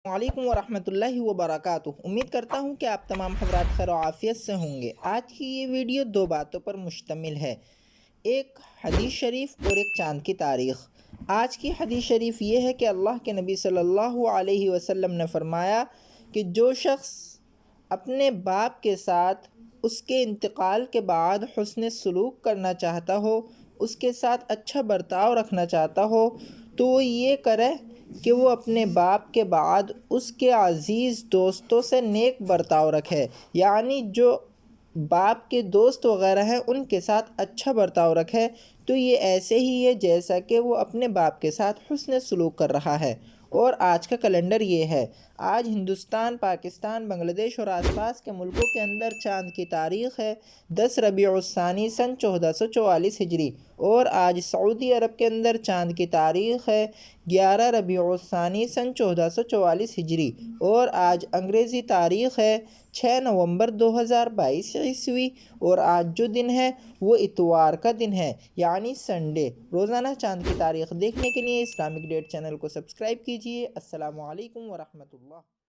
وعلیکم ورحمۃ اللہ وبرکاتہ۔ امید کرتا ہوں کہ آپ تمام حضرات خیر و عافیت سے ہوں گے۔ آج کی یہ ویڈیو دو باتوں پر مشتمل ہے، ایک حدیث شریف اور ایک چاند کی تاریخ۔ آج کی حدیث شریف یہ ہے کہ اللہ کے نبی صلی اللہ علیہ وسلم نے فرمایا کہ جو شخص اپنے باپ کے ساتھ اس کے انتقال کے بعد حسن سلوک کرنا چاہتا ہو، اس کے ساتھ اچھا برتاؤ رکھنا چاہتا ہو، تو وہ یہ کرے کہ وہ اپنے باپ کے بعد اس کے عزیز دوستوں سے نیک برتاؤ رکھے، یعنی جو باپ کے دوست وغیرہ ہیں ان کے ساتھ اچھا برتاؤ رکھے، تو یہ ایسے ہی ہے جیسا کہ وہ اپنے باپ کے ساتھ حسن سلوک کر رہا ہے۔ اور آج کا کیلنڈر یہ ہے، آج ہندوستان، پاکستان، بنگلہ دیش اور آس پاس کے ملکوں کے اندر چاند کی تاریخ ہے 10 ربیع الثانی سن 1444 ہجری، اور آج سعودی عرب کے اندر چاند کی تاریخ ہے 11 ربیع الثانی سن 1444 ہجری، اور آج انگریزی تاریخ ہے 6 نومبر 2022 عیسوی، اور آج جو دن ہے وہ اتوار کا دن ہے، یعنی سنڈے۔ روزانہ چاند کی تاریخ دیکھنے کے لیے اسلامک ڈیٹ چینل کو سبسکرائب کیجیے۔ السلام علیکم ورحمۃ اللہ۔